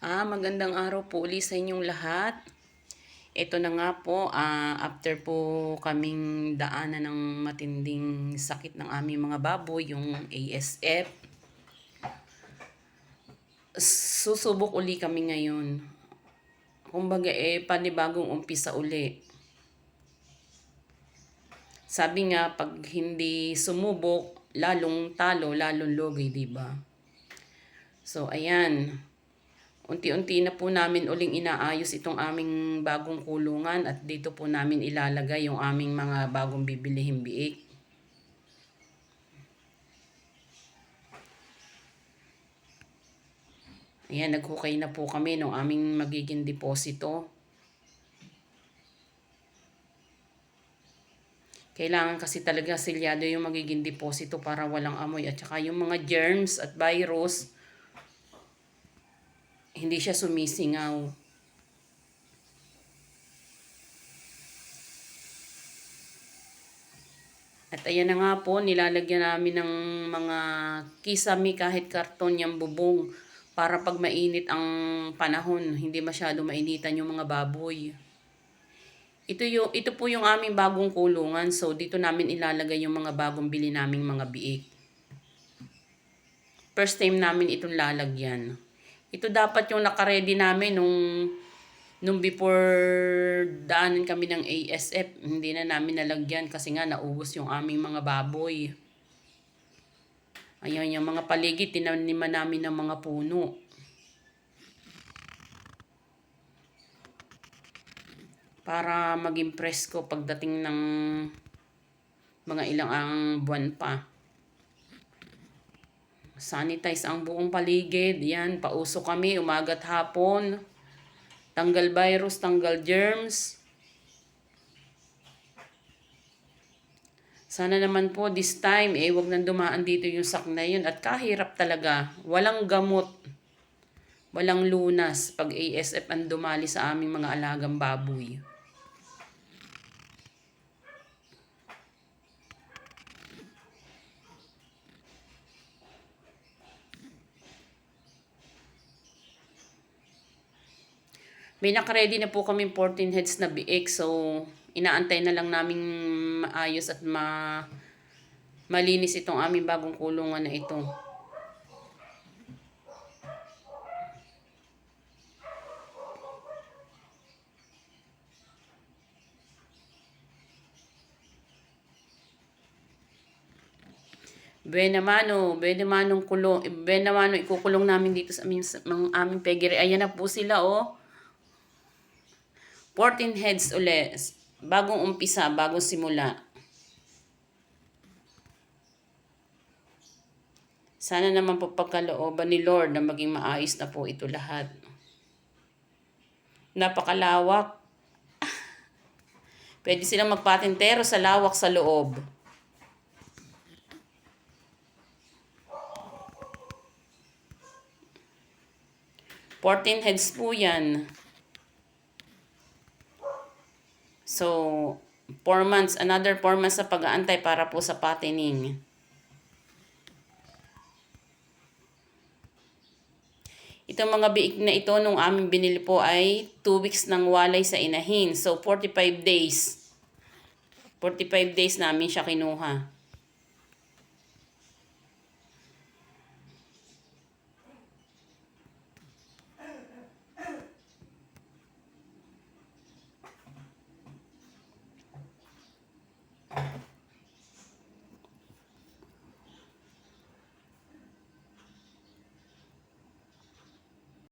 Magandang araw po ulit sa inyong lahat. Ito na nga po, after po kaming daanan ng matinding sakit ng aming mga baboy, yung ASF. Susubok uli kami ngayon. Kumbaga panibagong umpisa uli. Sabi nga, pag hindi sumubok, lalong talo, lalong logi, diba? So, ayan. Unti-unti na po namin uling inaayos itong aming bagong kulungan at dito po namin ilalagay yung aming mga bagong bibilihing biik. Ayan, naghukay na po kami ng aming magiging deposito. Kailangan kasi talaga selyado yung magiging deposito para walang amoy at saka yung mga germs at virus hindi siya sumisingaw. At ayan na nga po, nilalagyan namin ng mga kisame kahit karton yung bubong para pag mainit ang panahon, hindi masyado mainitan yung mga baboy. Ito po yung aming bagong kulungan, so dito namin ilalagay yung mga bagong bili naming mga biik. First time namin itong lalagyan. Ito dapat yung naka-ready namin nung before daanan kami ng ASF. Hindi na namin nalagyan kasi nga naubos yung aming mga baboy. Ayan, yung mga paligid, tinaniman namin ng mga puno. Para maging presko pagdating ng mga ilang buwan pa. Sanitize ang buong paligid. Yan, pauso kami umaga't hapon. Tanggal virus, tanggal germs. Sana naman po this time, wag nang dumaan dito yung sakna yun. At kahirap talaga. Walang gamot. Walang lunas pag ASF ang dumali sa aming mga alagang baboy. May nakaready na po kami 14 heads na biik. So, inaantay na lang namin maayos at malinis itong aming bagong kulungan na ito. Benamano ikukulong namin dito sa aming pegiri. Ayan na po sila, oh. 14 heads ulit. Bagong umpisa, bagong simula. Sana naman po pagkalooban ni Lord na maging maayos na po ito lahat. Napakalawak. Pwede silang magpatintero sa lawak sa loob. "14 heads po yan. So, 4 months, another 4 months sa pag-aantay para po sa patining. Itong mga biik na ito nung aming binili po ay 2 weeks ng walay sa inahin. So, 45 days. 45 days namin siya kinuha.